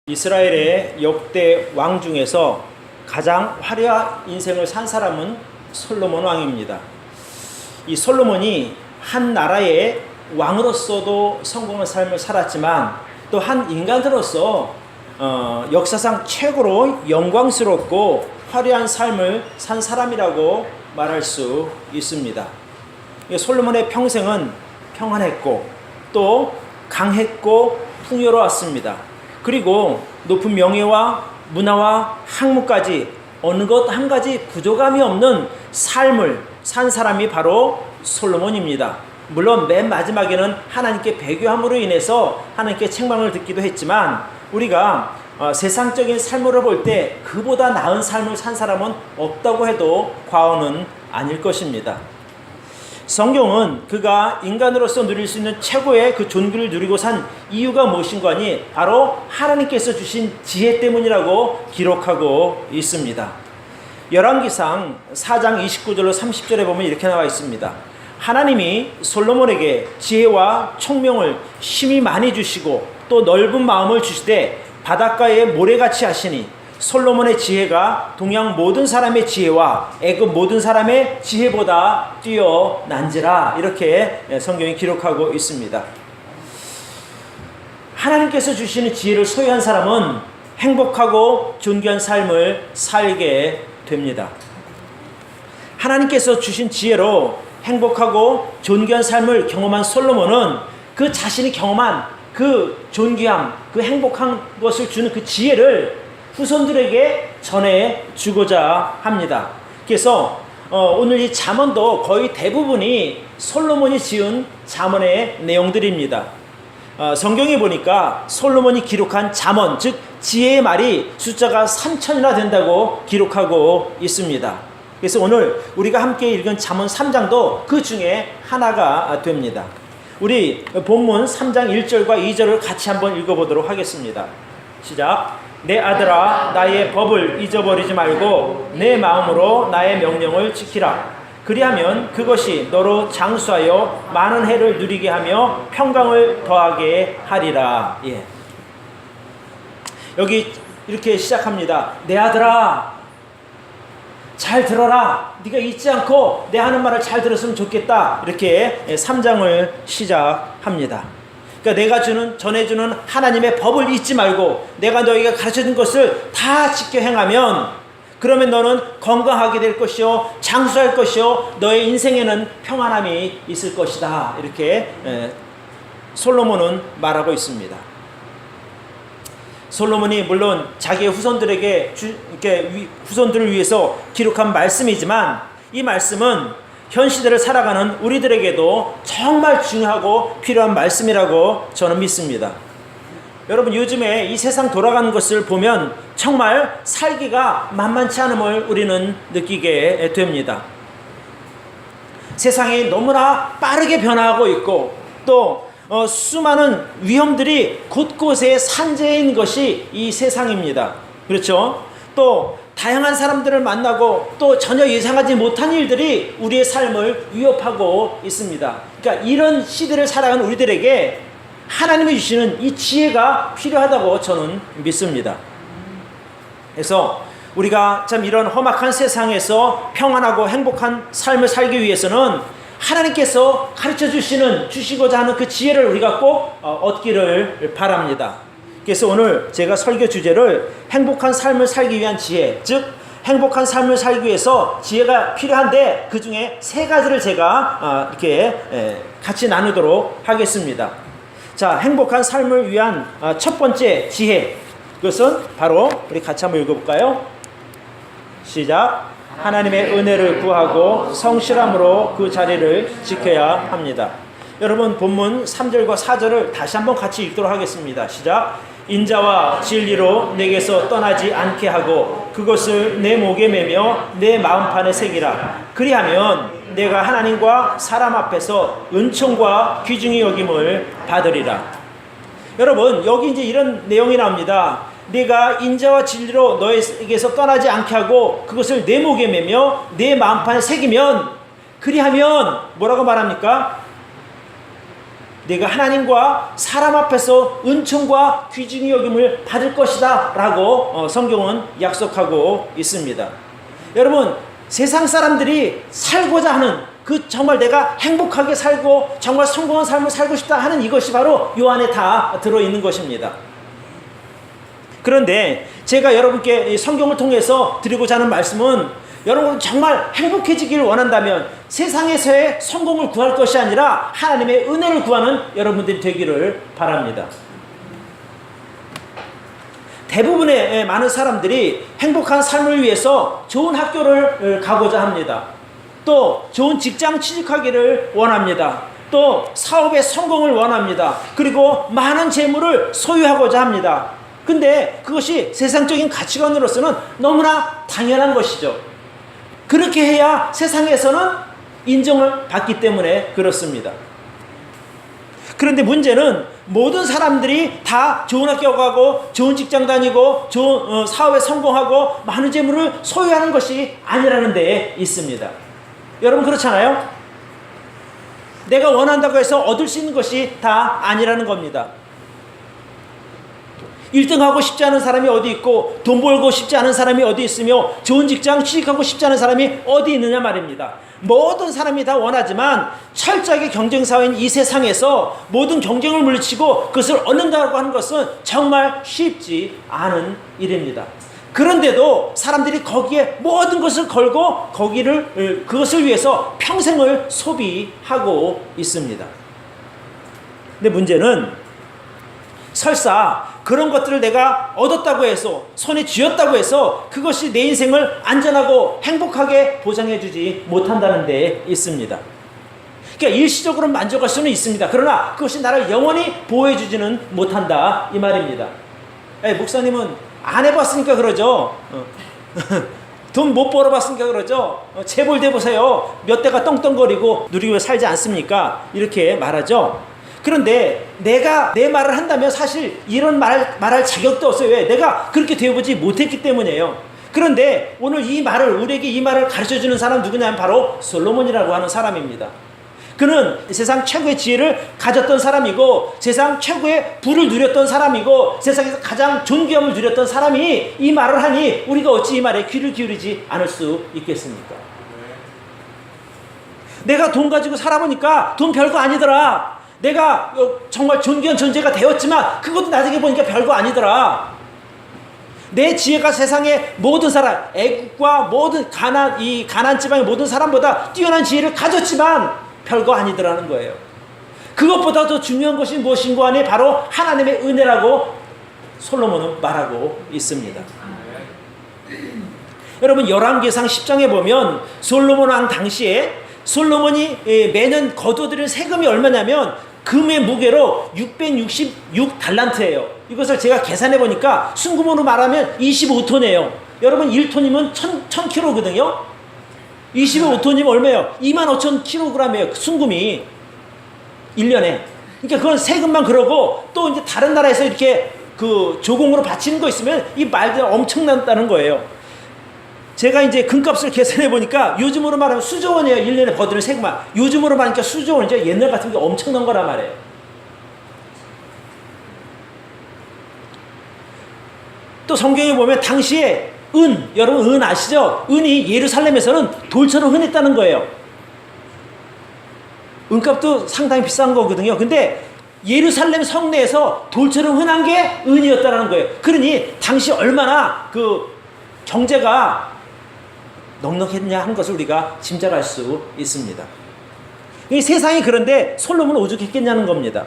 이스라엘의 역대 왕 중에서 가장 화려한 인생을 산 사람은 솔로몬 왕입니다. 이 솔로몬이 한 나라의 왕으로서도 성공한 삶을 살았지만 또 한 인간으로서 역사상 최고로 영광스럽고 화려한 삶을 산 사람이라고 말할 수 있습니다. 솔로몬의 평생은 평안했고 또 강했고 풍요로웠습니다. 그리고 높은 명예와 문화와 학문까지 어느 것 한 가지 부족함이 없는 삶을 산 사람이 바로 솔로몬입니다. 물론 맨 마지막에는 하나님께 배교함으로 인해서 하나님께 책망을 듣기도 했지만 우리가 세상적인 삶으로 볼 때 그보다 나은 삶을 산 사람은 없다고 해도 과언은 아닐 것입니다. 성경은 그가 인간으로서 누릴 수 있는 최고의 그 존귀를 누리고 산 이유가 무엇인가 하니 바로 하나님께서 주신 지혜 때문이라고 기록하고 있습니다. 열왕기상 4장 29절로 30절에 보면 이렇게 나와 있습니다. 하나님이 솔로몬에게 지혜와 총명을 심히 많이 주시고 또 넓은 마음을 주시되 바닷가에 모래같이 하시니 솔로몬의 지혜가 동양 모든 사람의 지혜와 애굽 모든 사람의 지혜보다 뛰어난지라, 이렇게 성경이 기록하고 있습니다. 하나님께서 주시는 지혜를 소유한 사람은 행복하고 존귀한 삶을 살게 됩니다. 하나님께서 주신 지혜로 행복하고 존귀한 삶을 경험한 솔로몬은 그 자신이 경험한 그 존귀함, 그 행복한 것을 주는 그 지혜를 후손들에게 전해주고자 합니다. 그래서 오늘 이 잠언도 거의 대부분이 솔로몬이 지은 잠언의 내용들입니다. 성경에 보니까 솔로몬이 기록한 잠언, 즉 지혜의 말이 숫자가 3,000이나 된다고 기록하고 있습니다. 그래서 오늘 우리가 함께 읽은 잠언 3장도 그 중에 하나가 됩니다. 우리 본문 3장 1절과 2절을 같이 한번 읽어보도록 하겠습니다. 시작. 내 아들아, 나의 법을 잊어버리지 말고 내 마음으로 나의 명령을 지키라. 그리하면 그것이 너로 장수하여 많은 해를 누리게 하며 평강을 더하게 하리라. 예. 여기 이렇게 시작합니다. 내 아들아, 잘 들어라. 네가 잊지 않고 내 하는 말을 잘 들었으면 좋겠다. 이렇게 3장을 시작합니다. 그러니까 내가 전해주는 하나님의 법을 잊지 말고 내가 너희가 가르쳐준 것을 다 지켜 행하면 그러면 너는 건강하게 될 것이요 장수할 것이요 너의 인생에는 평안함이 있을 것이다. 이렇게 솔로몬은 말하고 있습니다. 솔로몬이 물론 자기의 후손들에게 후손들을 위해서 기록한 말씀이지만 이 말씀은 현 시대를 살아가는 우리들에게도 정말 중요하고 필요한 말씀이라고 저는 믿습니다. 여러분, 요즘에 이 세상 돌아가는 것을 보면 정말 살기가 만만치 않음을 우리는 느끼게 됩니다. 세상이 너무나 빠르게 변화하고 있고 또 수많은 위험들이 곳곳에 산재인 것이 이 세상입니다. 그렇죠? 또 다양한 사람들을 만나고 또 전혀 예상하지 못한 일들이 우리의 삶을 위협하고 있습니다. 그러니까 이런 시대를 살아가는 우리들에게 하나님이 주시는 이 지혜가 필요하다고 저는 믿습니다. 그래서 우리가 참 이런 험악한 세상에서 평안하고 행복한 삶을 살기 위해서는 하나님께서 가르쳐 주시고자 하는 그 지혜를 우리가 꼭 얻기를 바랍니다. 그래서 오늘 제가 설교 주제를 행복한 삶을 살기 위한 지혜, 즉 행복한 삶을 살기 위해서 지혜가 필요한데 그 중에 세 가지를 제가 이렇게 같이 나누도록 하겠습니다. 자, 행복한 삶을 위한 첫 번째 지혜, 그것은 바로 우리 같이 한번 읽어볼까요? 시작. 하나님의 은혜를 구하고 성실함으로 그 자리를 지켜야 합니다. 여러분, 본문 3절과 4절을 다시 한번 같이 읽도록 하겠습니다. 시작. 인자와 진리로 내게서 떠나지 않게 하고 그것을 내 목에 매며 내 마음판에 새기라. 그리하면 내가 하나님과 사람 앞에서 은총과 귀중히 여김을 받으리라. 여러분, 여기 이제 이런 내용이 나옵니다. 내가 인자와 진리로 너에게서 떠나지 않게 하고 그것을 내 목에 매며 내 마음판에 새기면, 그리하면 뭐라고 말합니까? 내가 하나님과 사람 앞에서 은총과 귀중히 여김을 받을 것이다 라고 성경은 약속하고 있습니다. 여러분, 세상 사람들이 살고자 하는 그 정말 내가 행복하게 살고 정말 성공한 삶을 살고 싶다 하는 이것이 바로 요 안에 다 들어있는 것입니다. 그런데 제가 여러분께 성경을 통해서 드리고자 하는 말씀은, 여러분 정말 행복해지기를 원한다면 세상에서의 성공을 구할 것이 아니라 하나님의 은혜를 구하는 여러분들이 되기를 바랍니다. 대부분의 많은 사람들이 행복한 삶을 위해서 좋은 학교를 가고자 합니다. 또 좋은 직장 취직하기를 원합니다. 또 사업의 성공을 원합니다. 그리고 많은 재물을 소유하고자 합니다. 근데 그것이 세상적인 가치관으로서는 너무나 당연한 것이죠. 그렇게 해야 세상에서는 인정을 받기 때문에 그렇습니다. 그런데 문제는 모든 사람들이 다 좋은 학교 가고 좋은 직장 다니고 좋은 사업에 성공하고 많은 재물을 소유하는 것이 아니라는 데에 있습니다. 여러분 그렇잖아요? 내가 원한다고 해서 얻을 수 있는 것이 다 아니라는 겁니다. 1등 하고 싶지 않은 사람이 어디 있고, 돈 벌고 싶지 않은 사람이 어디 있으며, 좋은 직장 취직하고 싶지 않은 사람이 어디 있느냐 말입니다. 모든 사람이 다 원하지만 철저하게 경쟁사회인 이 세상에서 모든 경쟁을 물리치고 그것을 얻는다고 하는 것은 정말 쉽지 않은 일입니다. 그런데도 사람들이 거기에 모든 것을 걸고 그것을 위해서 평생을 소비하고 있습니다. 근데 문제는 설사 그런 것들을 내가 얻었다고 해서, 손에 쥐었다고 해서 그것이 내 인생을 안전하고 행복하게 보장해주지 못한다는 데 있습니다. 그러니까 일시적으로 만족할 수는 있습니다. 그러나 그것이 나를 영원히 보호해주지는 못한다 이 말입니다. 목사님은 안 해봤으니까 그러죠. 돈 못 벌어봤으니까 그러죠. 재벌 보세요. 몇 대가 떵떵거리고 누리고 살지 않습니까? 이렇게 말하죠. 그런데 내가 내 말을 한다면 사실 이런 말할 자격도 없어요. 왜? 내가 그렇게 되어보지 못했기 때문이에요. 그런데 오늘 우리에게 이 말을 가르쳐주는 사람 누구냐면 바로 솔로몬이라고 하는 사람입니다. 그는 세상 최고의 지혜를 가졌던 사람이고, 세상 최고의 부를 누렸던 사람이고, 세상에서 가장 존귀함을 누렸던 사람이 이 말을 하니 우리가 어찌 이 말에 귀를 기울이지 않을 수 있겠습니까? 내가 돈 가지고 살아보니까 돈 별거 아니더라. 내가 정말 존귀한 존재가 되었지만 그것도 나중에 보니까 별거 아니더라. 내 지혜가 세상의 모든 사람, 애국과 모든 가나안 지방의 모든 사람보다 뛰어난 지혜를 가졌지만 별거 아니더라는 거예요. 그것보다 더 중요한 것이 무엇인가 하니 바로 하나님의 은혜라고 솔로몬은 말하고 있습니다. 여러분 열왕기상 10장에 보면 솔로몬 왕 당시에 솔로몬이 매년 거둬들인 세금이 얼마냐면 금의 무게로 666달란트예요. 이것을 제가 계산해 보니까 순금으로 말하면 25톤이에요. 여러분 1톤이면 1000kg거든요. 25톤이면 얼마예요? 25,000kg이에요. 순금이 1년에. 그러니까 그건 세금만 그러고 또 이제 다른 나라에서 이렇게 그 조공으로 바치는 거 있으면 이 말들 엄청난다는 거예요. 제가 이제 금값을 계산해 보니까 요즘으로 말하면 수조 원이에요. 1년에 버드는 세금만. 요즘으로 말하니까 수조 원이죠. 옛날 같은 게 엄청난 거란 말이에요. 또 성경에 보면 당시에 여러분 은 아시죠? 은이 예루살렘에서는 돌처럼 흔했다는 거예요. 은값도 상당히 비싼 거거든요. 근데 예루살렘 성내에서 돌처럼 흔한 게 은이었다는 거예요. 그러니 당시 얼마나 그 경제가 넉넉했냐 하는 것을 우리가 짐작할 수 있습니다. 이 세상이 그런데 솔로몬은 오죽했겠냐는 겁니다.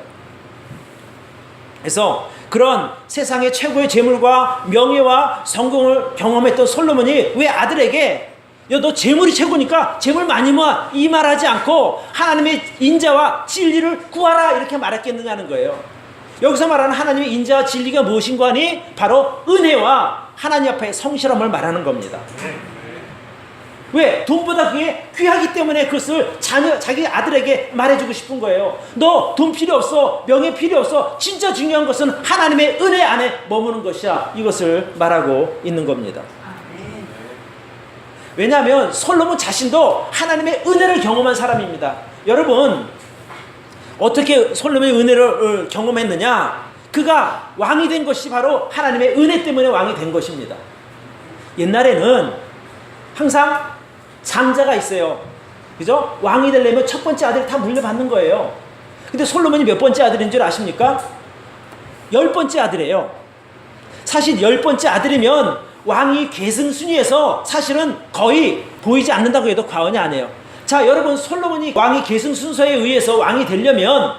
그래서 그런 세상의 최고의 재물과 명예와 성공을 경험했던 솔로몬이 왜 아들에게 너 재물이 최고니까 재물 많이 모아 이 말하지 않고 하나님의 인자와 진리를 구하라 이렇게 말했겠느냐는 거예요. 여기서 말하는 하나님의 인자와 진리가 무엇인가 하니 바로 은혜와 하나님 앞에 성실함을 말하는 겁니다. 왜? 돈보다 그게 귀하기 때문에 그것을 자기 아들에게 말해주고 싶은 거예요. 너 돈 필요 없어. 명예 필요 없어. 진짜 중요한 것은 하나님의 은혜 안에 머무는 것이야. 이것을 말하고 있는 겁니다. 왜냐하면 솔로몬 자신도 하나님의 은혜를 경험한 사람입니다. 여러분 어떻게 솔로몬이 은혜를 경험했느냐? 그가 왕이 된 것이 바로 하나님의 은혜 때문에 왕이 된 것입니다. 옛날에는 항상 장자가 있어요. 그죠? 왕이 되려면 첫 번째 아들이 다 물려받는 거예요. 근데 솔로몬이 몇 번째 아들인 줄 아십니까? 10번째 아들이에요. 사실 10번째 아들이면 왕이 계승순위에서 사실은 거의 보이지 않는다고 해도 과언이 아니에요. 자, 여러분, 솔로몬이 왕이 계승순서에 의해서 왕이 되려면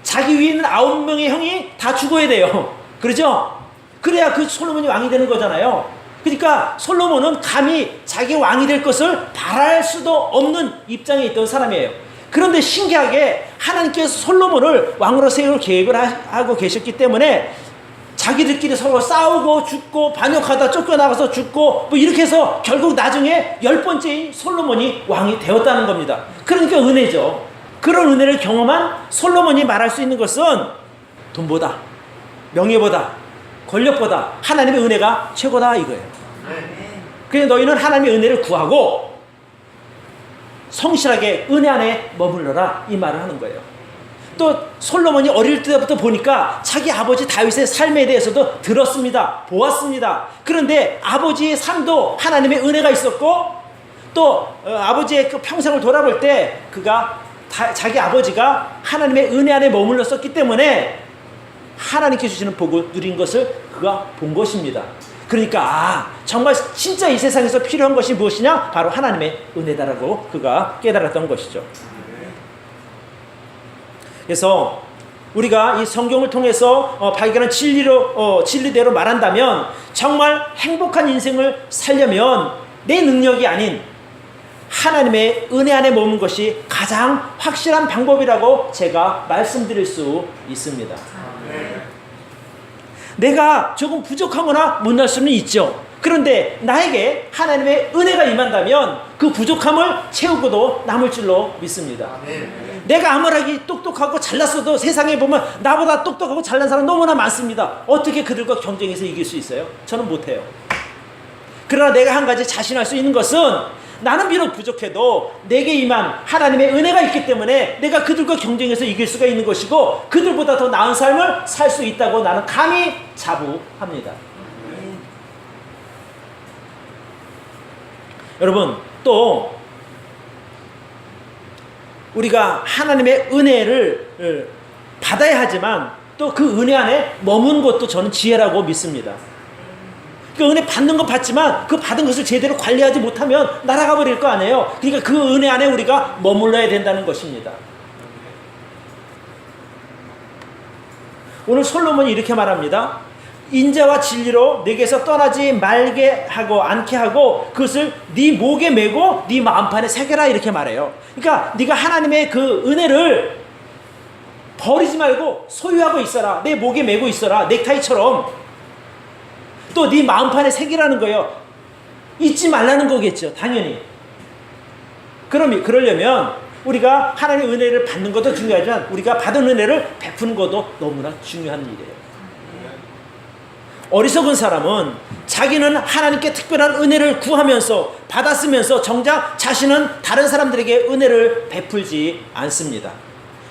자기 위에 있는 9명의 형이 다 죽어야 돼요. 그러죠? 그래야 그 솔로몬이 왕이 되는 거잖아요. 그러니까 솔로몬은 감히 자기 왕이 될 것을 바랄 수도 없는 입장에 있던 사람이에요. 그런데 신기하게 하나님께서 솔로몬을 왕으로 세울 계획을 하고 계셨기 때문에 자기들끼리 서로 싸우고 죽고 반역하다 쫓겨나가서 죽고 뭐 이렇게 해서 결국 나중에 10번째인 솔로몬이 왕이 되었다는 겁니다. 그러니까 은혜죠. 그런 은혜를 경험한 솔로몬이 말할 수 있는 것은 돈보다, 명예보다, 권력보다 하나님의 은혜가 최고다 이거예요. 그래서 너희는 하나님의 은혜를 구하고 성실하게 은혜 안에 머물러라 이 말을 하는 거예요. 또 솔로몬이 어릴 때부터 보니까 자기 아버지 다윗의 삶에 대해서도 들었습니다. 보았습니다. 그런데 아버지의 삶도 하나님의 은혜가 있었고 또 아버지의 그 평생을 돌아볼 때 그가 자기 아버지가 하나님의 은혜 안에 머물렀었기 때문에 하나님께 주시는 복을 누린 것을 그가 본 것입니다. 그러니까 정말 진짜 이 세상에서 필요한 것이 무엇이냐? 바로 하나님의 은혜다라고 그가 깨달았던 것이죠. 그래서 우리가 이 성경을 통해서 발견한 진리대로 말한다면 정말 행복한 인생을 살려면 내 능력이 아닌 하나님의 은혜 안에 머무는 것이 가장 확실한 방법이라고 제가 말씀드릴 수 있습니다. 내가 조금 부족하거나 못날 수는 있죠. 그런데 나에게 하나님의 은혜가 임한다면 그 부족함을 채우고도 남을 줄로 믿습니다. 내가 아무리 똑똑하고 잘났어도 세상에 보면 나보다 똑똑하고 잘난 사람 너무나 많습니다. 어떻게 그들과 경쟁해서 이길 수 있어요? 저는 못해요. 그러나 내가 한 가지 자신할 수 있는 것은 나는 비록 부족해도 내게 임한 하나님의 은혜가 있기 때문에 내가 그들과 경쟁해서 이길 수가 있는 것이고 그들보다 더 나은 삶을 살 수 있다고 나는 감히 자부합니다. 여러분, 또 우리가 하나님의 은혜를 받아야 하지만 또 그 은혜 안에 머무는 것도 저는 지혜라고 믿습니다. 그 은혜 받는 건 받지만 그 받은 것을 제대로 관리하지 못하면 날아가 버릴 거 아니에요. 그러니까 그 은혜 안에 우리가 머물러야 된다는 것입니다. 오늘 솔로몬이 이렇게 말합니다. 인자와 진리로 내게서 떠나지 말게 하고 않게 하고 그것을 네 목에 메고 네 마음판에 새겨라 이렇게 말해요. 그러니까 네가 하나님의 그 은혜를 버리지 말고 소유하고 있어라. 내 목에 메고 있어라. 넥타이처럼. 또 네 마음판에 새기라는 거예요. 잊지 말라는 거겠죠. 당연히. 그러려면 우리가 하나님의 은혜를 받는 것도 중요하지만 우리가 받은 은혜를 베푸는 것도 너무나 중요한 일이에요. 어리석은 사람은 자기는 하나님께 특별한 은혜를 구하면서 받았으면서 정작 자신은 다른 사람들에게 은혜를 베풀지 않습니다.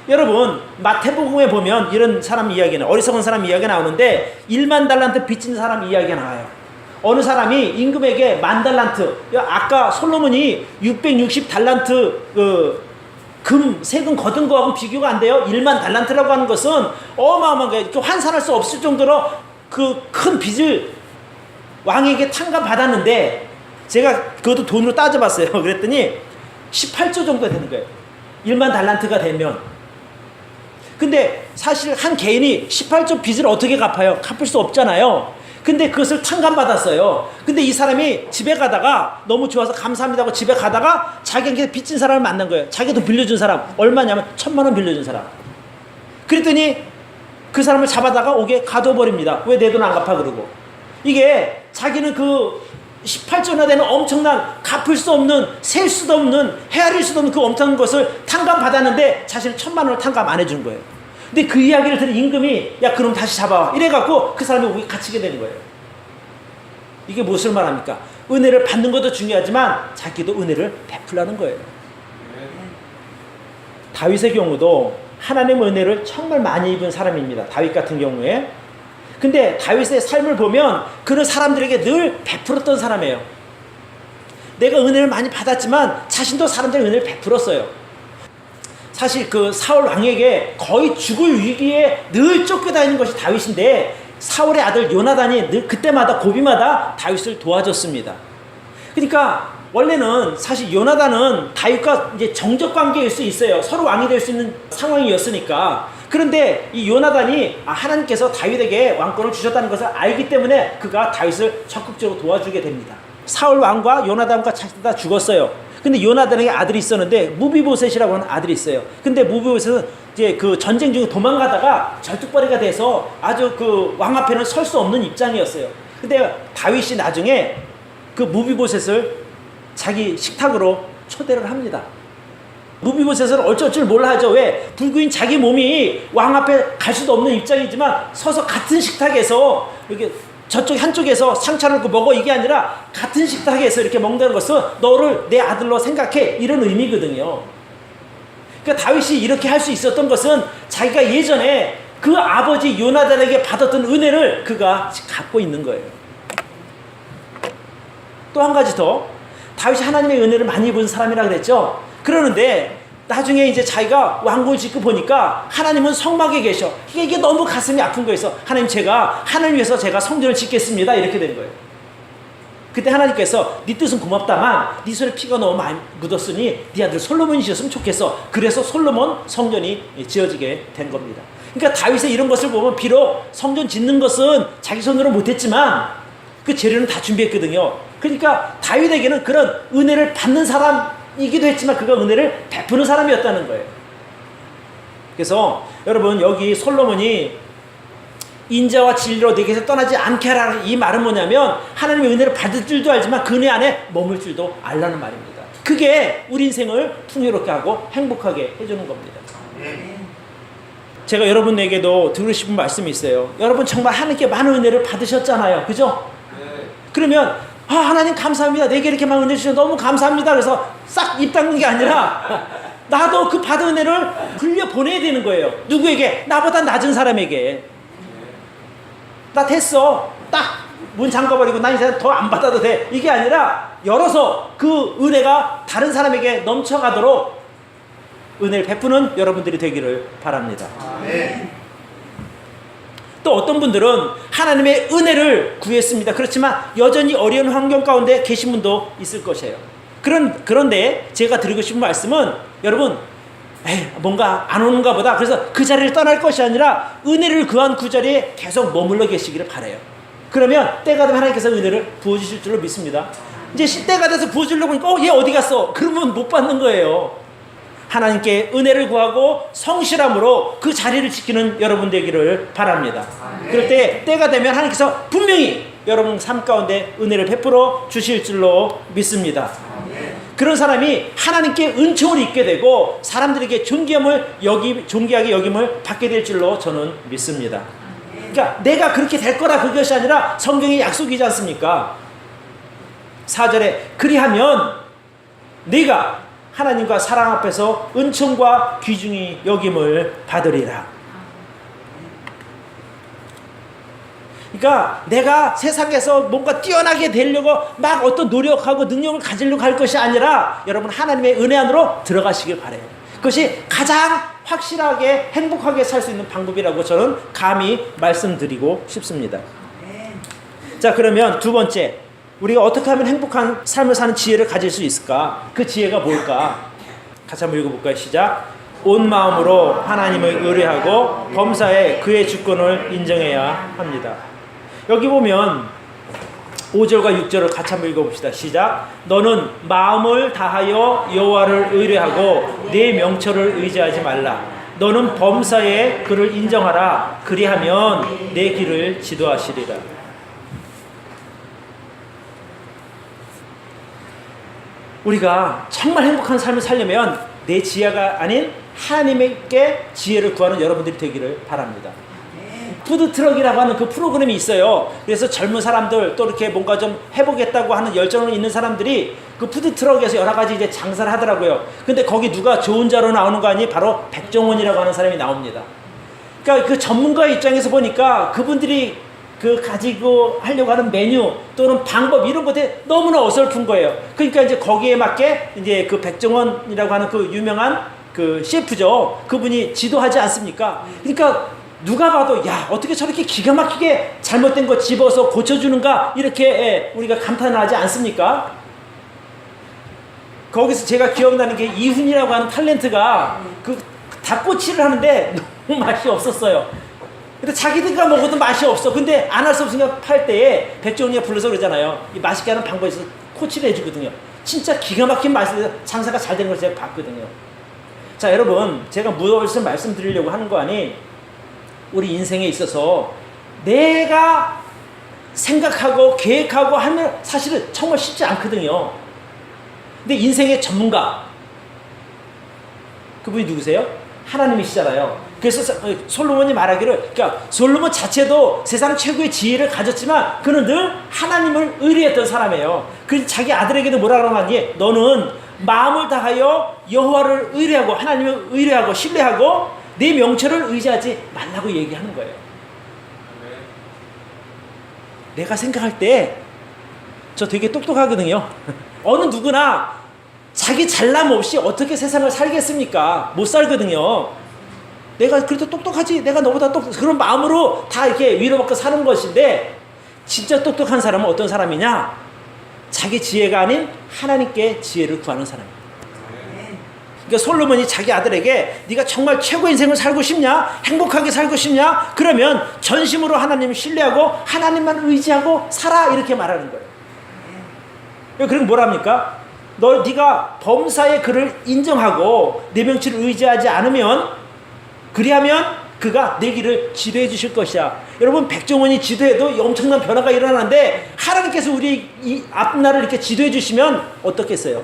여러분, 마태복음에 보면 이런 사람 이야기는 어리석은 사람 이야기가 나오는데 1만 달란트 빚진 사람 이야기가 나와요. 어느 사람이 임금에게 10,000달란트, 아까 솔로몬이 660 달란트 세금 거둔 거하고 비교가 안 돼요. 1만 달란트라고 하는 것은 어마어마한 거예요. 환산할 수 없을 정도로 그 큰 빚을 왕에게 탕감받았는데 제가 그것도 돈으로 따져봤어요. 그랬더니 18조 정도 되는 거예요. 1만 달란트가 되면. 근데 사실 한 개인이 18조 빚을 어떻게 갚아요? 갚을 수 없잖아요. 근데 그것을 탕감받았어요. 근데 이 사람이 집에 가다가 너무 좋아서 감사합니다 하고 집에 가다가 자기한테 빚진 사람을 만난 거예요. 자기가 돈 빌려준 사람. 얼마냐면 1,000,000원 빌려준 사람. 그랬더니 그 사람을 잡아다가 옥에 가둬버립니다. 왜 내 돈 안 갚아 그러고. 이게 자기는 그 18조나 되는 엄청난 갚을 수 없는 셀 수도 없는 헤아릴 수도 없는 그 엄청난 것을 탕감받았는데 자신은 1,000,000원을 탕감 안 해준 거예요. 근데 그 이야기를 들은 임금이 야 그럼 다시 잡아와 이래갖고 그 사람이 옥에 갇히게 되는 거예요. 이게 무엇을 말합니까? 은혜를 받는 것도 중요하지만 자기도 은혜를 베풀라는 거예요. 다윗의 경우도 하나님의 은혜를 정말 많이 입은 사람입니다. 다윗 같은 경우에. 근데 다윗의 삶을 보면 그는 사람들에게 늘 베풀었던 사람이에요. 내가 은혜를 많이 받았지만 자신도 사람들에게 은혜를 베풀었어요. 사실 그 사울 왕에게 거의 죽을 위기에 늘 쫓겨다니는 것이 다윗인데 사울의 아들 요나단이 늘 그때마다 고비마다 다윗을 도와줬습니다. 그러니까 원래는 사실 요나단은 다윗과 이제 정적 관계일 수 있어요. 서로 왕이 될 수 있는 상황이었으니까. 그런데 이 요나단이 하나님께서 다윗에게 왕권을 주셨다는 것을 알기 때문에 그가 다윗을 적극적으로 도와주게 됩니다. 사울 왕과 요나단과 자식 다 죽었어요. 근데 요나단에게 아들이 있었는데 무비보셋이라고 하는 아들이 있어요. 근데 무비보셋은 이제 그 전쟁 중에 도망가다가 절뚝벌이가 돼서 아주 그 왕 앞에는 설 수 없는 입장이었어요. 근데 다윗이 나중에 그 무비보셋을 자기 식탁으로 초대를 합니다. 무비보셋은 어쩔 줄 몰라 하죠. 왜? 불구인 자기 몸이 왕 앞에 갈 수도 없는 입장이지만 서서 같은 식탁에서 이렇게 저쪽 한쪽에서 상처를 먹어 이게 아니라 같은 식탁에서 이렇게 먹는다는 것은 너를 내 아들로 생각해 이런 의미거든요. 그러니까 다윗이 이렇게 할 수 있었던 것은 자기가 예전에 그 아버지 요나단에게 받았던 은혜를 그가 갖고 있는 거예요. 또 한 가지 더, 다윗이 하나님의 은혜를 많이 입은 사람이라 그랬죠. 그러는데 나중에 이제 자기가 왕국을 짓고 보니까 하나님은 성막에 계셔. 이게 너무 가슴이 아픈 거였어. 하나님, 제가 하나님 위해서 제가 성전을 짓겠습니다. 이렇게 된 거예요. 그때 하나님께서 네 뜻은 고맙다만 네 손에 피가 너무 많이 묻었으니 네 아들 솔로몬이 지었으면 좋겠어. 그래서 솔로몬 성전이 지어지게 된 겁니다. 그러니까 다윗의 이런 것을 보면 비록 성전 짓는 것은 자기 손으로 못했지만 그 재료는 다 준비했거든요. 그러니까 다윗에게는 그런 은혜를 받는 사람이기도 했지만 그가 은혜를 베푸는 사람이었다는 거예요. 그래서 여러분, 여기 솔로몬이 인자와 진리로 내게서 떠나지 않게 하라, 이 말은 뭐냐면 하나님의 은혜를 받을 줄도 알지만 그 은혜 안에 머물 줄도 알라는 말입니다. 그게 우리 인생을 풍요롭게 하고 행복하게 해주는 겁니다. 제가 여러분에게도 드리고 싶은 말씀이 있어요. 여러분 정말 하나님께 많은 은혜를 받으셨잖아요. 그죠? 그러면 하나님 감사합니다. 내게 이렇게 많은 은혜 주셔서 너무 감사합니다. 그래서 싹 입 닫는 게 아니라 나도 그 받은 은혜를 흘려보내야 되는 거예요. 누구에게? 나보다 낮은 사람에게. 나 됐어. 딱 문 잠가버리고 난 이제 더 안 받아도 돼. 이게 아니라 열어서 그 은혜가 다른 사람에게 넘쳐가도록 은혜를 베푸는 여러분들이 되기를 바랍니다. 또 어떤 분들은 하나님의 은혜를 구했습니다. 그렇지만 여전히 어려운 환경 가운데 계신 분도 있을 것이에요. 그런데 제가 드리고 싶은 말씀은 여러분, 뭔가 안 오는가 보다. 그래서 그 자리를 떠날 것이 아니라 은혜를 구한 그 자리에 계속 머물러 계시기를 바라요. 그러면 때가 되면 하나님께서 은혜를 부어주실 줄로 믿습니다. 이제 때가 돼서 부어주려고 하니까 얘 어디 갔어? 그러면 못 받는 거예요. 하나님께 은혜를 구하고 성실함으로 그 자리를 지키는 여러분 되기를 바랍니다. 그럴 때 때가 되면 하나님께서 분명히 여러분 삶 가운데 은혜를 베풀어 주실 줄로 믿습니다. 그런 사람이 하나님께 은총을 입게 되고 사람들에게 존귀하게 여김을 받게 될 줄로 저는 믿습니다. 그러니까 내가 그렇게 될 거라 그것이 아니라 성경의 약속이지 않습니까? 4절에 그리하면 네가 하나님과 사랑 앞에서 은총과 귀중히 여김을 받으리라. 그러니까 내가 세상에서 뭔가 뛰어나게 되려고 막 어떤 노력하고 능력을 가지려고 할 것이 아니라 여러분 하나님의 은혜 안으로 들어가시길 바라요. 그것이 가장 확실하게 행복하게 살 수 있는 방법이라고 저는 감히 말씀드리고 싶습니다. 자, 그러면 두 번째, 우리가 어떻게 하면 행복한 삶을 사는 지혜를 가질 수 있을까? 그 지혜가 뭘까? 같이 한번 읽어볼까요? 시작. 온 마음으로 하나님을 의뢰하고 범사에 그의 주권을 인정해야 합니다. 여기 보면 5절과 6절을 같이 한번 읽어봅시다. 시작. 너는 마음을 다하여 여호와를 의뢰하고 내 명철을 의지하지 말라. 너는 범사에 그를 인정하라. 그리하면 내 길을 지도하시리라. 우리가 정말 행복한 삶을 살려면 내 지혜가 아닌 하나님께 지혜를 구하는 여러분들이 되기를 바랍니다. 푸드트럭이라고 하는 그 프로그램이 있어요. 그래서 젊은 사람들 또 이렇게 뭔가 좀 해보겠다고 하는 열정이 있는 사람들이 그 푸드트럭에서 여러 가지 이제 장사를 하더라고요. 근데 거기 누가 좋은 자로 나오는 거 아니? 바로 백종원이라고 하는 사람이 나옵니다. 그러니까 그 전문가 입장에서 보니까 그분들이 그 가지고 하려고 하는 메뉴 또는 방법 이런 것에 너무나 어설픈 거예요. 그러니까 이제 거기에 맞게 이제 그 백종원이라고 하는 그 유명한 그 셰프죠. 그분이 지도하지 않습니까? 그러니까 누가 봐도 야 어떻게 저렇게 기가 막히게 잘못된 거 집어서 고쳐주는가 이렇게 우리가 감탄을 하지 않습니까? 거기서 제가 기억나는 게 이훈이라고 하는 탤런트가 그 닭꼬치를 하는데 너무 맛이 없었어요. 근데 자기들가 먹어도 맛이 없어. 근데 안 할 수 없으니까 팔 때에 백종원이가 불러서 그러잖아요. 이 맛있게 하는 방법이 있어서 코치를 해주거든요. 진짜 기가 막힌 맛이 돼서 장사가 잘 된 걸 제가 봤거든요. 자 여러분 제가 무엇을 말씀드리려고 하는 거 아니 우리 인생에 있어서 내가 생각하고 계획하고 하면 사실은 정말 쉽지 않거든요. 근데 인생의 전문가 그분이 누구세요? 하나님이시잖아요. 그래서 솔로몬이 말하기를 그러니까 솔로몬 자체도 세상 최고의 지혜를 가졌지만 그는 늘 하나님을 의뢰했던 사람이에요. 그래서 자기 아들에게도 뭐라 그러냐니 너는 마음을 다하여 여호와를 의뢰하고 하나님을 의뢰하고 신뢰하고 내 명철을 의지하지 말라고 얘기하는 거예요. 내가 생각할 때 저 되게 똑똑하거든요. 어느 누구나 자기 잘남 없이 어떻게 세상을 살겠습니까? 못 살거든요. 내가 그래도 똑똑하지 내가 너보다 그런 마음으로 다 이렇게 위로받고 사는 것인데 진짜 똑똑한 사람은 어떤 사람이냐? 자기 지혜가 아닌 하나님께 지혜를 구하는 사람이에요. 그러니까 솔로몬이 자기 아들에게 네가 정말 최고의 인생을 살고 싶냐? 행복하게 살고 싶냐? 그러면 전심으로 하나님을 신뢰하고 하나님만 의지하고 살아 이렇게 말하는 거예요. 그럼 뭐랍니까? 네가 범사의 그를 인정하고 내 명치를 의지하지 않으면 그리하면 그가 내 길을 지도해 주실 것이야. 여러분 백종원이 지도해도 엄청난 변화가 일어나는데 하나님께서 우리 이 앞날을 이렇게 지도해 주시면 어떻겠어요?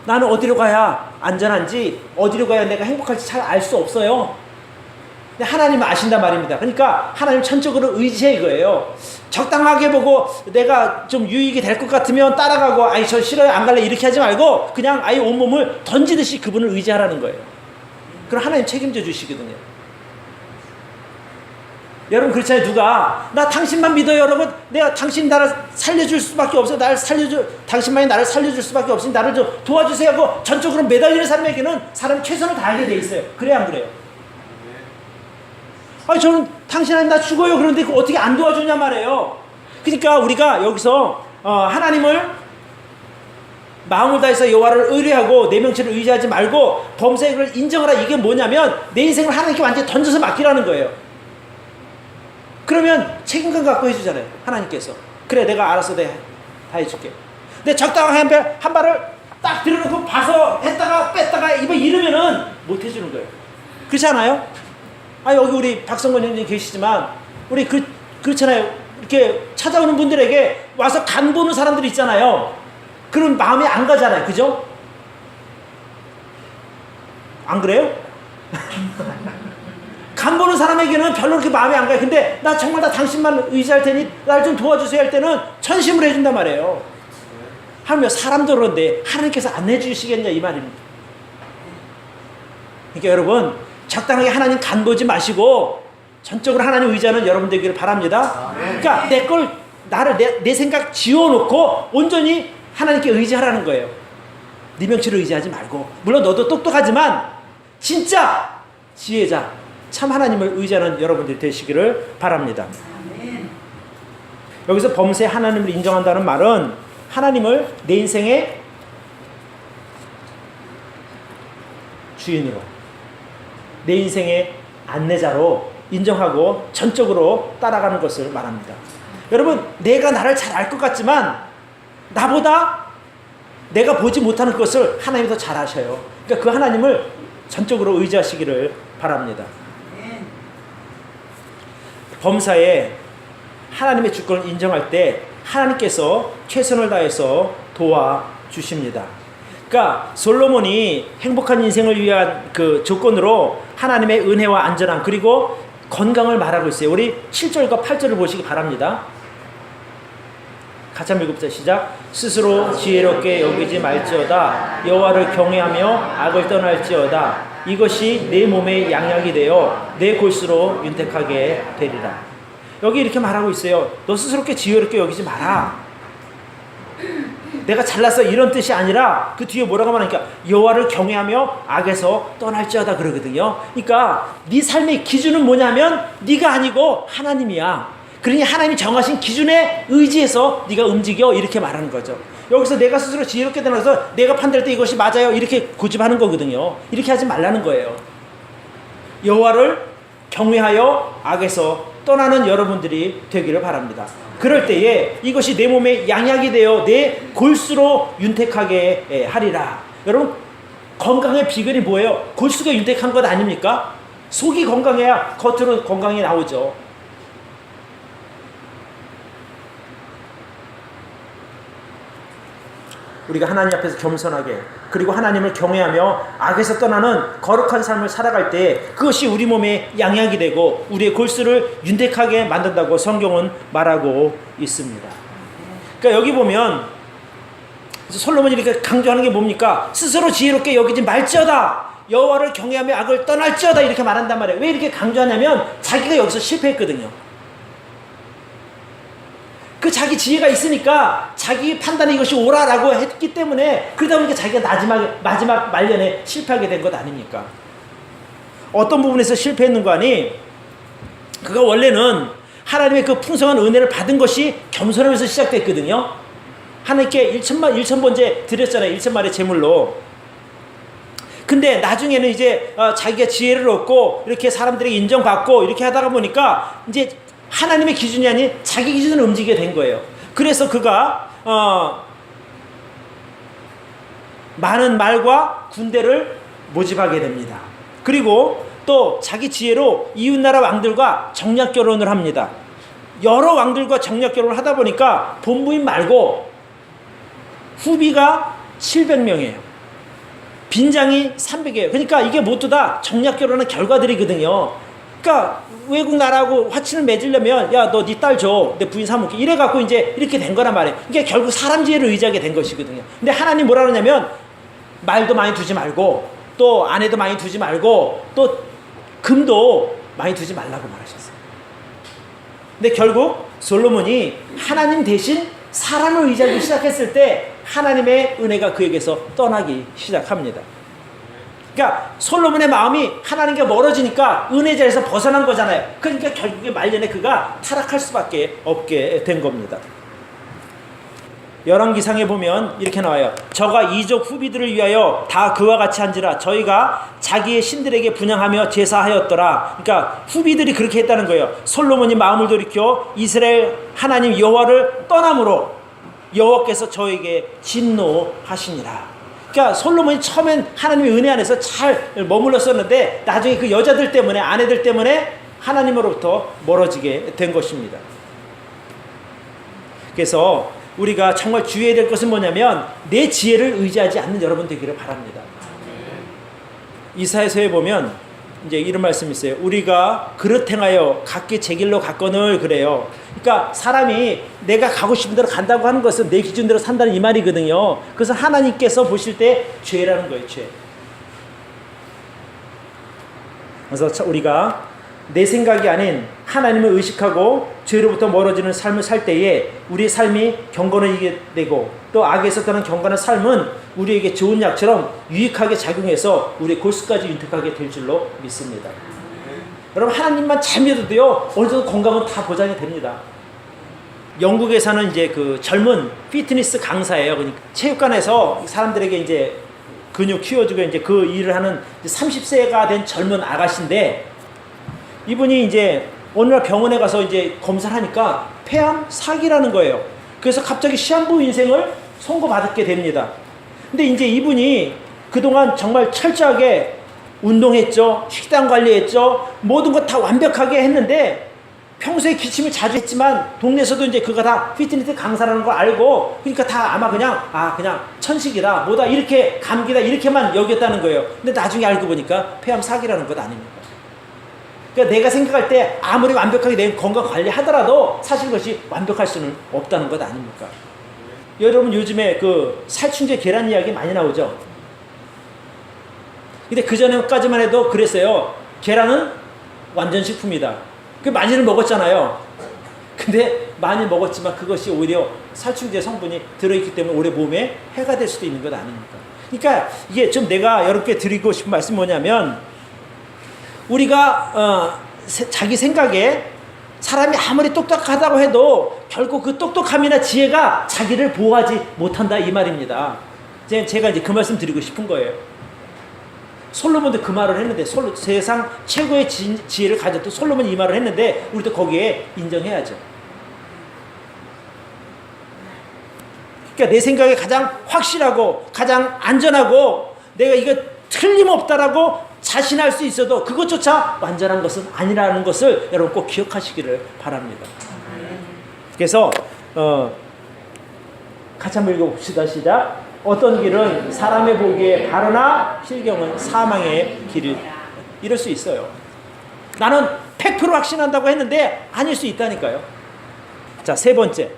나는 어디로 가야 안전한지 어디로 가야 내가 행복할지 잘 알 수 없어요. 근데 하나님은 아신단 말입니다. 그러니까 하나님 천적으로 의지해 이거예요. 적당하게 보고 내가 좀 유익이 될 것 같으면 따라가고 아니 저 싫어요 안 갈래 이렇게 하지 말고 그냥 아예 온몸을 던지듯이 그분을 의지하라는 거예요. 그럼 하나님 책임져 주시거든요. 여러분 그렇잖아요. 누가 나 당신만 믿어요 여러분 내가 당신 나를 살려줄 수밖에 없어요. 당신만이 나를 살려줄 수밖에 없으니 나를 좀 도와주세요 하고 전적으로 매달리는 사람에게는 사람이 최선을 다하게 돼 있어요. 그래야 안 그래요? 아니 저는 당신 아니면 나 죽어요 그런데 그 어떻게 안 도와주냐 말이에요. 그러니까 우리가 여기서 하나님을 마음을 다해서 여호와를 의뢰하고 내 명체를 의지하지 말고 범사를 인정하라. 이게 뭐냐면 내 인생을 하나님께 완전히 던져서 맡기라는 거예요. 그러면 책임감 갖고 해주잖아요. 하나님께서 그래 내가 알아서 다 해줄게. 근데 적당한 한 발을 딱 들여놓고 봐서 했다가 뺐다가 입에 이러면은 못 해주는 거예요. 그렇지 않아요? 여기 우리 박성건 형님 계시지만 우리 그렇잖아요. 이렇게 찾아오는 분들에게 와서 간 보는 사람들이 있잖아요. 그럼 마음이 안 가잖아요. 그죠? 안 그래요? 간 보는 사람에게는 별로 그렇게 마음이 안 가요. 근데 나 정말 다 당신만 의지할 테니 날 좀 도와주세요 할 때는 전심으로 해준단 말이에요. 하면 사람도 그런데 하나님께서 안 해주시겠냐 이 말입니다. 그러니까 여러분 적당하게 하나님 간 보지 마시고 전적으로 하나님 의지하는 여러분 되기를 바랍니다. 그러니까 내 생각 지워놓고 온전히 하나님께 의지하라는 거예요. 네 명치를 의지하지 말고 물론 너도 똑똑하지만 진짜 지혜자 참 하나님을 의지하는 여러분들이 되시기를 바랍니다. 여기서 범세 하나님을 인정한다는 말은 하나님을 내 인생의 주인으로 내 인생의 안내자로 인정하고 전적으로 따라가는 것을 말합니다. 여러분 내가 나를 잘 알 것 같지만 나보다 내가 보지 못하는 것을 하나님이 더 잘 아셔요. 그러니까 그 하나님을 전적으로 의지하시기를 바랍니다. 범사에 하나님의 주권을 인정할 때 하나님께서 최선을 다해서 도와주십니다. 그러니까 솔로몬이 행복한 인생을 위한 그 조건으로 하나님의 은혜와 안전함 그리고 건강을 말하고 있어요. 우리 7절과 8절을 보시기 바랍니다. 같이 한번 읽어보자. 시작. 스스로 지혜롭게 여기지 말지어다. 여호와를 경외하며 악을 떠날지어다. 이것이 내 몸의 양약이 되어 내 골수로 윤택하게 되리라. 여기 이렇게 말하고 있어요. 너 스스로께 지혜롭게 여기지 마라. 내가 잘났어 이런 뜻이 아니라 그 뒤에 뭐라고 말하니까 여호와를 경외하며 악에서 떠날지어다 그러거든요. 그러니까 네 삶의 기준은 뭐냐면 네가 아니고 하나님이야. 그러니 하나님이 정하신 기준에 의지해서 네가 움직여 이렇게 말하는 거죠. 여기서 내가 스스로 지혜롭게 되어서 내가 판단할 때 이것이 맞아요 이렇게 고집하는 거거든요. 이렇게 하지 말라는 거예요. 여호와를 경외하여 악에서 떠나는 여러분들이 되기를 바랍니다. 그럴 때에 이것이 내 몸에 양약이 되어 내 골수로 윤택하게 하리라. 여러분 건강의 비결이 뭐예요? 골수가 윤택한 것 아닙니까? 속이 건강해야 겉으로 건강이 나오죠. 우리가 하나님 앞에서 겸손하게 그리고 하나님을 경외하며 악에서 떠나는 거룩한 삶을 살아갈 때 그것이 우리 몸에 양약이 되고 우리의 골수를 윤택하게 만든다고 성경은 말하고 있습니다. 그러니까 여기 보면 솔로몬이 이렇게 강조하는 게 뭡니까? 스스로 지혜롭게 여기지 말지어다. 여호와를 경외하며 악을 떠날지어다 이렇게 말한단 말이에요. 왜 이렇게 강조하냐면 자기가 여기서 실패했거든요. 그 자기 지혜가 있으니까 자기 판단에 이것이 옳아라고 했기 때문에 그러다 보니까 자기가 마지막 말년에 실패하게 된 것 아닙니까? 어떤 부분에서 실패했는 거 아니? 그가 원래는 하나님의 그 풍성한 은혜를 받은 것이 겸손하면서 시작됐거든요. 하나님께 1,000번째 드렸잖아요. 1,000마리의 제물로. 근데 나중에는 이제 자기가 지혜를 얻고 이렇게 사람들에게 인정받고 이렇게 하다가 보니까 이제 하나님의 기준이 아닌 자기 기준으로 움직이게 된 거예요. 그래서 그가 많은 말과 군대를 모집하게 됩니다. 그리고 또 자기 지혜로 이웃나라 왕들과 정략 결혼을 합니다. 여러 왕들과 정략 결혼을 하다 보니까 본부인 말고 후비가 700명이에요. 빈장이 300이에요. 그러니까 이게 모두 다 정략 결혼의 결과들이거든요. 그러니까 외국 나라하고 화친을 맺으려면 야 너 네 딸 줘 내 부인 삼을게 이래갖고 이제 이렇게 된 거란 말이에요. 이게 결국 사람 지혜를 의지하게 된 것이거든요. 근데 하나님 뭐라 그러냐면 말도 많이 두지 말고 또 아내도 많이 두지 말고 또 금도 많이 두지 말라고 말하셨어요. 근데 결국 솔로몬이 하나님 대신 사람을 의지하기 시작했을 때 하나님의 은혜가 그에게서 떠나기 시작합니다. 그러니까 솔로몬의 마음이 하나님과 멀어지니까 은혜 자리에서 벗어난 거잖아요. 그러니까 결국에 말년에 그가 타락할 수밖에 없게 된 겁니다. 열왕기상에 보면 이렇게 나와요. 저가 이족 후비들을 위하여 다 그와 같이 한지라 저희가 자기의 신들에게 분향하며 제사하였더라. 그러니까 후비들이 그렇게 했다는 거예요. 솔로몬이 마음을 돌이켜 이스라엘 하나님 여호와를 떠남으로 여호와께서 저에게 진노하시니라. 그러니까 솔로몬이 처음엔 하나님의 은혜 안에서 잘 머물렀었는데 나중에 그 여자들 때문에 아내들 때문에 하나님으로부터 멀어지게 된 것입니다. 그래서 우리가 정말 주의해야 될 것은 뭐냐면 내 지혜를 의지하지 않는 여러분 되기를 바랍니다. 이사야서에 보면 이제 이런 말씀이 있어요. 우리가 그릇 행하여 각기 제 길로 갔거늘 그래요. 그러니까 사람이 내가 가고 싶은 대로 간다고 하는 것은 내 기준대로 산다는 이 말이거든요. 그래서 하나님께서 보실 때 죄라는 거예요. 죄. 그래서 우리가 내 생각이 아닌 하나님을 의식하고 죄로부터 멀어지는 삶을 살 때에 우리의 삶이 경건해지게 되고 또 악에서 떠난 경건한 삶은 우리에게 좋은 약처럼 유익하게 작용해서 우리의 골수까지 윤택하게 될 줄로 믿습니다. 여러분 하나님만 잘 믿어도요 어느 정도 건강은 다 보장이 됩니다. 영국에 사는 이제 그 젊은 피트니스 강사예요. 그러니까 체육관에서 사람들에게 이제 근육 키워주고 이제 그 일을 하는 30세가 된 젊은 아가씨인데 이분이 이제 어느 날 병원에 가서 이제 검사를 하니까 폐암 사기라는 거예요. 그래서 갑자기 시한부 인생을 선고받게 됩니다. 근데 이제 이분이 그동안 정말 철저하게 운동했죠. 식단 관리했죠. 모든 것 다 완벽하게 했는데 평소에 기침을 자주 했지만 동네에서도 이제 그가 다 피트니스 강사라는 걸 알고 그러니까 다 아마 그냥 천식이다 뭐다 이렇게 감기다 이렇게만 여겼다는 거예요. 근데 나중에 알고 보니까 폐암 사기라는 것 아닙니까? 그러니까 내가 생각할 때 아무리 완벽하게 내 건강 관리하더라도 사실 그것이 완벽할 수는 없다는 것 아닙니까? 여러분 요즘에 그 살충제 계란 이야기 많이 나오죠. 근데 그전까지만 해도 그랬어요. 계란은 완전 식품이다. 그 많이는 먹었잖아요. 근데 많이 먹었지만 그것이 오히려 살충제 성분이 들어있기 때문에 우리 몸에 해가 될 수도 있는 것 아닙니까? 그러니까 이게 좀 내가 여러분께 드리고 싶은 말씀이 뭐냐면, 우리가 자기 생각에 사람이 아무리 똑똑하다고 해도 결국 그 똑똑함이나 지혜가 자기를 보호하지 못한다 이 말입니다. 제가 이제 그 말씀 드리고 싶은 거예요. 솔로몬도 그 말을 했는데, 세상 최고의 지혜를 가졌던 솔로몬이 이 말을 했는데 우리도 거기에 인정해야죠. 그러니까 내 생각에 가장 확실하고 가장 안전하고 내가 이거 틀림없다라고 자신할 수 있어도 그것조차 완전한 것은 아니라는 것을 여러분 꼭 기억하시기를 바랍니다. 그래서 같이 한번 읽어봅시다. 시작. 어떤 길은 사람의 보기에 바르나 실경은 사망의 길이, 이럴 수 있어요. 나는 100% 확신한다고 했는데 아닐 수 있다니까요. 자, 세 번째,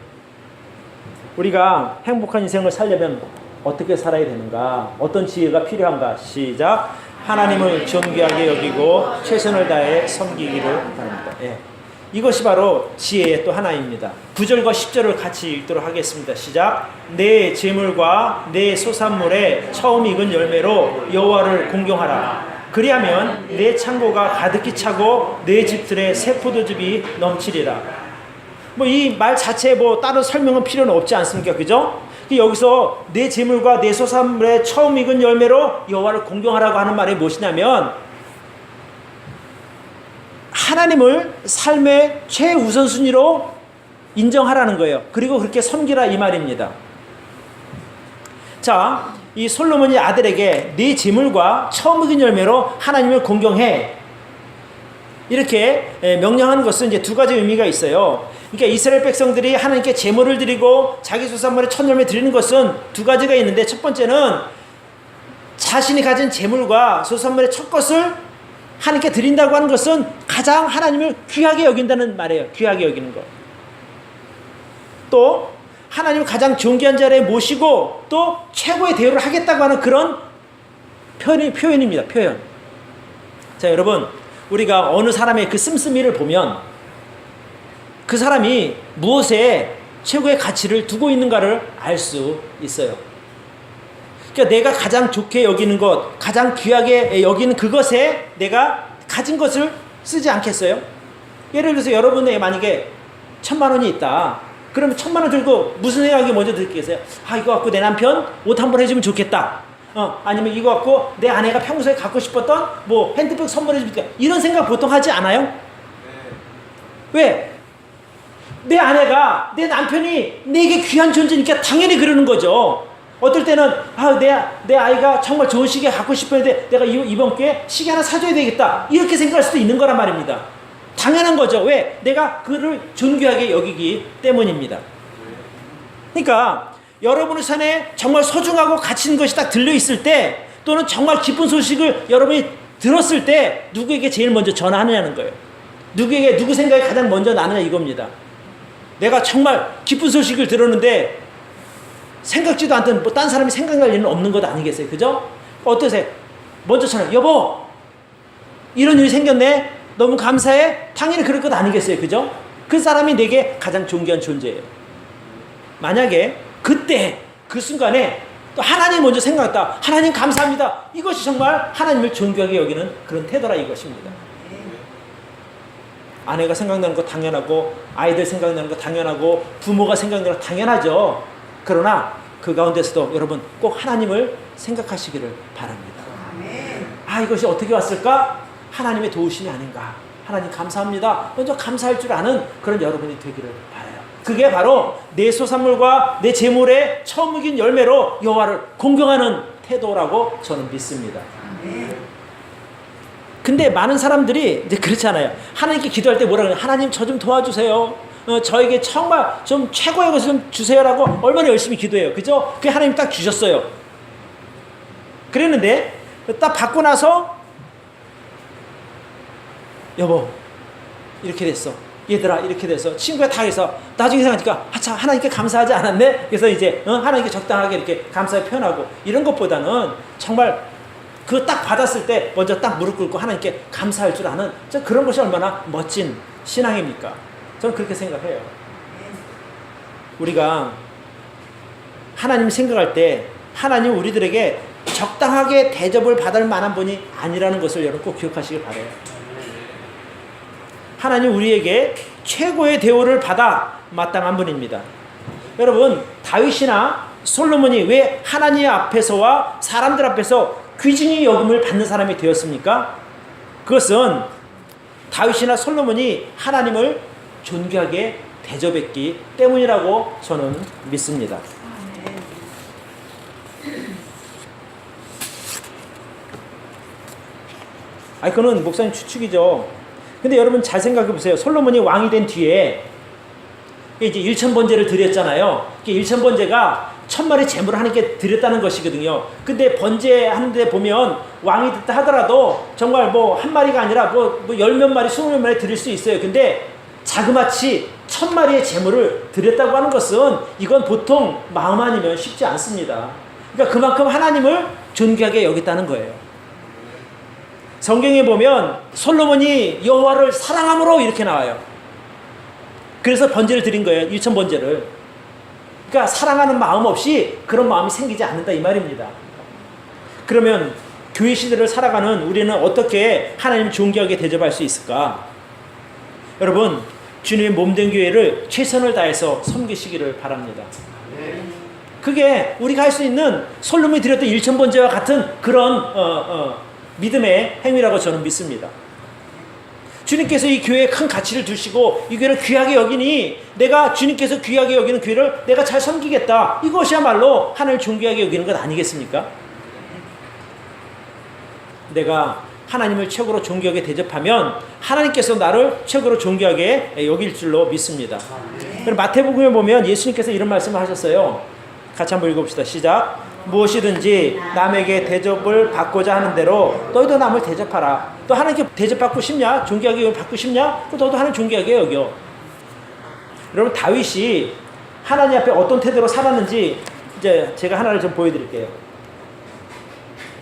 우리가 행복한 인생을 살려면 어떻게 살아야 되는가, 어떤 지혜가 필요한가. 시작. 하나님을 존귀하게 여기고 최선을 다해 섬기기를 바랍니다. 예. 이것이 바로 지혜의 또 하나입니다. 9절과 10절을 같이 읽도록 하겠습니다. 시작. 내 재물과 내 소산물의 처음 익은 열매로 여호와를 공경하라. 그리하면 내 창고가 가득히 차고 내 집들의 새 포도즙이 넘치리라. 뭐 이 말 자체에 뭐 다른 설명은 필요는 없지 않습니까? 그죠? 여기서 내 재물과 내 소산물의 처음 익은 열매로 여호와를 공경하라고 하는 말이 무엇이냐면, 하나님을 삶의 최우선순위로 인정하라는 거예요. 그리고 그렇게 섬기라 이 말입니다. 자, 이 솔로몬이 아들에게 네 재물과 처음 익은 열매로 하나님을 공경해, 이렇게 명령하는 것은 이제 두 가지 의미가 있어요. 그러니까 이스라엘 백성들이 하나님께 제물을 드리고 자기 소산물의 첫 열매 드리는 것은 두 가지가 있는데, 첫 번째는 자신이 가진 제물과 소산물의 첫 것을 하나님께 드린다고 하는 것은 가장 하나님을 귀하게 여긴다는 말이에요. 귀하게 여기는 것. 또 하나님을 가장 존귀한 자리에 모시고 또 최고의 대우를 하겠다고 하는 그런 표현입니다. 표현. 자, 여러분, 우리가 어느 사람의 그 씀씀이를 보면 그 사람이 무엇에 최고의 가치를 두고 있는가를 알 수 있어요. 그러니까 내가 가장 좋게 여기는 것, 가장 귀하게 여기는 그것에 내가 가진 것을 쓰지 않겠어요? 예를 들어서 여러분의 만약에 1,000만 원이 있다. 그러면 1,000만 원 들고 무슨 생각이 먼저 들겠어요? 아, 이거 갖고 내 남편 옷 한 번 해주면 좋겠다. 아니면 이거 갖고 내 아내가 평소에 갖고 싶었던 뭐 핸드백 선물해주면 좋겠다. 이런 생각 보통 하지 않아요? 네. 왜? 내 아내가, 내 남편이 내게 귀한 존재니까 당연히 그러는 거죠. 어떨 때는 내 아이가 정말 좋은 시계 갖고 싶었는데 내가 이번 기회에 시계 하나 사줘야 되겠다, 이렇게 생각할 수도 있는 거란 말입니다. 당연한 거죠. 왜? 내가 그를 존귀하게 여기기 때문입니다. 그러니까 여러분의 삶에 정말 소중하고 가치 있는 것이 딱 들려있을 때, 또는 정말 기쁜 소식을 여러분이 들었을 때 누구에게 제일 먼저 전화하느냐는 거예요. 누구에게, 누구 생각이 가장 먼저 나느냐 이겁니다. 내가 정말 기쁜 소식을 들었는데 생각지도 않던 뭐 딴 사람이 생각날 일은 없는 것 아니겠어요? 그죠? 어떠세요? 먼저 전화, 여보, 이런 일이 생겼네, 너무 감사해. 당연히 그럴 것 아니겠어요? 그죠? 그 사람이 내게 가장 존귀한 존재예요. 만약에 그때 그 순간에 또 하나님 먼저 생각했다, 하나님 감사합니다, 이것이 정말 하나님을 존귀하게 여기는 그런 태도라 이것입니다. 아내가 생각나는 거 당연하고, 아이들 생각나는 거 당연하고, 부모가 생각나는 거 당연하죠. 그러나 그 가운데서도 여러분 꼭 하나님을 생각하시기를 바랍니다. 아, 이것이 어떻게 왔을까? 하나님의 도우심이 아닌가. 하나님 감사합니다, 먼저 감사할 줄 아는 그런 여러분이 되기를 바라요. 그게 바로 내 소산물과 내 재물의 처음 익은 열매로 여호와를 공경하는 태도라고 저는 믿습니다. 근데 많은 사람들이 이제 그렇잖아요. 하나님께 기도할 때 뭐라 그래요? 하나님 저 좀 도와주세요. 저에게 정말 좀 최고의 것을 좀 주세요라고 얼마나 열심히 기도해요. 그죠? 그게 하나님 딱 주셨어요. 그랬는데 딱 받고 나서 여보 이렇게 됐어, 얘들아 이렇게 돼서 친구가 다 해서 나중에 생각하니까 참 하나님께 감사하지 않았네. 그래서 이제 하나님께 적당하게 이렇게 감사의 표현하고 이런 것보다는 정말 그 딱 받았을 때 먼저 딱 무릎 꿇고 하나님께 감사할 줄 아는 그런 것이 얼마나 멋진 신앙입니까? 저는 그렇게 생각해요. 우리가 하나님 생각할 때 하나님 우리들에게 적당하게 대접을 받을 만한 분이 아니라는 것을 여러분 꼭 기억하시길 바라요. 하나님 우리에게 최고의 대우를 받아 마땅한 분입니다. 여러분 다윗이나 솔로몬이 왜 하나님 앞에서와 사람들 앞에서 귀중히 여김을 받는 사람이 되었습니까? 그것은 다윗이나 솔로몬이 하나님을 존귀하게 대접했기 때문이라고 저는 믿습니다. 그거는 목사님 추측이죠. 근데 여러분 잘 생각해 보세요. 솔로몬이 왕이 된 뒤에 이제 1000번제를 드렸잖아요. 1000번제가 1000마리 제물을 하나님께 드렸다는 것이거든요. 근데 번제하는데 보면 왕이 됐다 하더라도 정말 뭐 한 마리가 아니라 뭐 10몇 마리, 20몇 마리 드릴 수 있어요. 근데 자그마치 1000마리의 제물을 드렸다고 하는 것은 이건 보통 마음 아니면 쉽지 않습니다. 그러니까 그만큼 하나님을 존귀하게 여겼다는 거예요. 성경에 보면 솔로몬이 여호와를 사랑함으로 이렇게 나와요. 그래서 번제를 드린 거예요. 1000번제를. 그러니까 사랑하는 마음 없이 그런 마음이 생기지 않는다 이 말입니다. 그러면 교회 시대를 살아가는 우리는 어떻게 하나님 존귀하게 대접할 수 있을까? 여러분 주님의 몸된 교회를 최선을 다해서 섬기시기를 바랍니다. 그게 우리가 할 수 있는 솔로몬이 드렸던 1000번제와 같은 그런 믿음의 행위라고 저는 믿습니다. 주님께서 이 교회에 큰 가치를 두시고 이 교회를 귀하게 여기니 내가 주님께서 귀하게 여기는 교회를 내가 잘 섬기겠다. 이것이야말로 하나님을 존귀하게 여기는 것 아니겠습니까? 내가 하나님을 최고로 존귀하게 대접하면 하나님께서 나를 최고로 존귀하게 여길 줄로 믿습니다. 그럼 마태복음에 보면 예수님께서 이런 말씀을 하셨어요. 같이 한번 읽어봅시다. 시작. 무엇이든지 남에게 대접을 받고자 하는 대로 너희도 남을 대접하라. 또 하나님께 대접받고 싶냐? 존귀하게 받고 싶냐? 또 너도 하나님 존귀하게 여겨. 여러분 다윗이 하나님 앞에 어떤 태도로 살았는지 이제 제가 하나를 좀 보여드릴게요.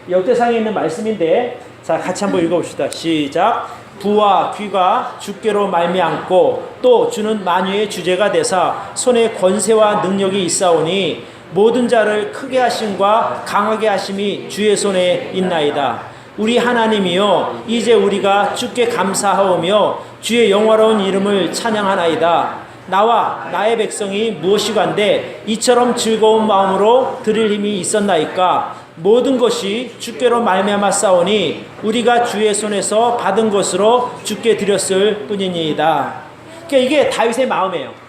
역대상에 있는 말씀인데 자 같이 한번 읽어봅시다. 시작. 부와 귀가 주께로 말미암고 또 주는 만유의 주제가 되사 손에 권세와 능력이 있사오니 모든 자를 크게 하심과 강하게 하심이 주의 손에 있나이다. 우리 하나님이여 이제 우리가 주께 감사하오며 주의 영화로운 이름을 찬양하나이다. 나와 나의 백성이 무엇이간데 이처럼 즐거운 마음으로 드릴 힘이 있었나이까. 모든 것이 주께로 말미암았사오니 우리가 주의 손에서 받은 것으로 주께 드렸을 뿐이니이다. 그러니까 이게 다윗의 마음이에요.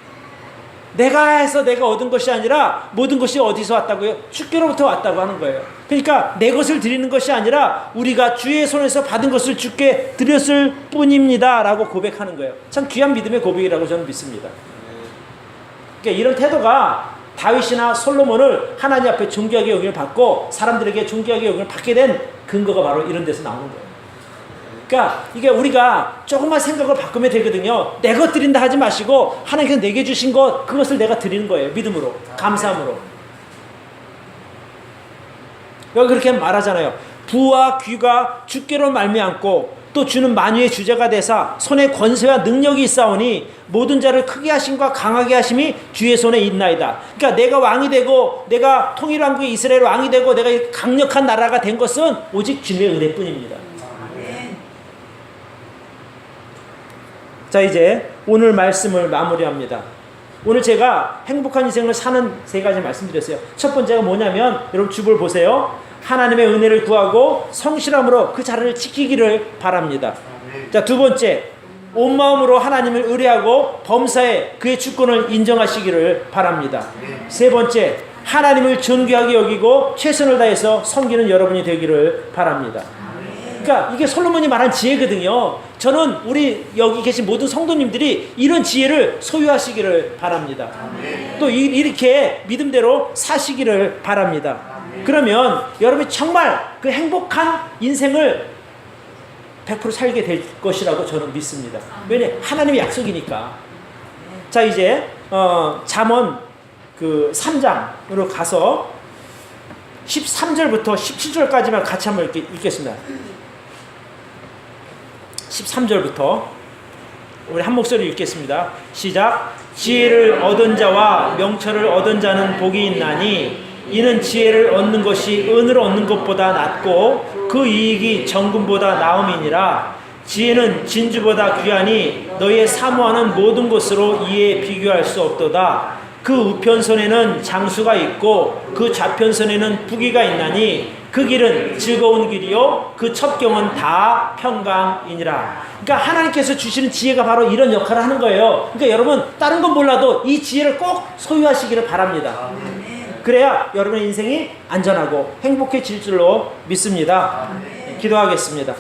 내가 해서 내가 얻은 것이 아니라 모든 것이 어디서 왔다고요? 주께로부터 왔다고 하는 거예요. 그러니까 내 것을 드리는 것이 아니라 우리가 주의 손에서 받은 것을 주께 드렸을 뿐입니다 라고 고백하는 거예요. 참 귀한 믿음의 고백이라고 저는 믿습니다. 그러니까 이런 태도가 다윗이나 솔로몬을 하나님 앞에 존귀하게 여김을 받고 사람들에게 존귀하게 여김을 받게 된 근거가 바로 이런 데서 나오는 거예요. 그러니까 이게 우리가 조금만 생각을 바꾸면 되거든요. 내 것 드린다 하지 마시고 하나님께서 내게 주신 것 그것을 내가 드리는 거예요. 믿음으로, 감사함으로. 여기 그렇게 말하잖아요. 부와 귀가 주께로 말미암고 또 주는 만유의 주제가 되사 손에 권세와 능력이 있사오니 모든 자를 크게 하심과 강하게 하심이 주의 손에 있나이다. 그러니까 내가 왕이 되고 내가 통일왕국의 이스라엘 왕이 되고 내가 강력한 나라가 된 것은 오직 주님의 은혜뿐입니다. 자 이제 오늘 말씀을 마무리합니다. 오늘 제가 행복한 인생을 사는 3가지 말씀드렸어요. 첫 번째가 뭐냐면 여러분 주보를 보세요. 하나님의 은혜를 구하고 성실함으로 그 자리를 지키기를 바랍니다. 자, 두 번째, 온 마음으로 하나님을 의뢰하고 범사에 그의 주권을 인정하시기를 바랍니다. 세 번째, 하나님을 존귀하게 여기고 최선을 다해서 섬기는 여러분이 되기를 바랍니다. 그러니까 이게 솔로몬이 말한 지혜거든요. 저는 우리 여기 계신 모든 성도님들이 이런 지혜를 소유하시기를 바랍니다. 또 이렇게 믿음대로 사시기를 바랍니다. 그러면 여러분이 정말 그 행복한 인생을 100% 살게 될 것이라고 저는 믿습니다. 왜냐? 하나님의 약속이니까. 자, 이제 잠언 그 3장으로 가서 13절부터 17절까지만 같이 한번 읽겠습니다. 13절부터 우리 한 목소리 읽겠습니다. 시작. 지혜를 얻은 자와 명철을 얻은 자는 복이 있나니 이는 지혜를 얻는 것이 은을 얻는 것보다 낫고 그 이익이 정금보다 나음이니라. 지혜는 진주보다 귀하니 너희의 사모하는 모든 것으로 이에 비교할 수 없도다. 그 우편선에는 장수가 있고 그 좌편선에는 부귀가 있나니 그 길은 즐거운 길이요 그 첩경은 다 평강이니라. 그러니까 하나님께서 주시는 지혜가 바로 이런 역할을 하는 거예요. 그러니까 여러분 다른 건 몰라도 이 지혜를 꼭 소유하시기를 바랍니다. 그래야 여러분의 인생이 안전하고 행복해질 줄로 믿습니다. 기도하겠습니다.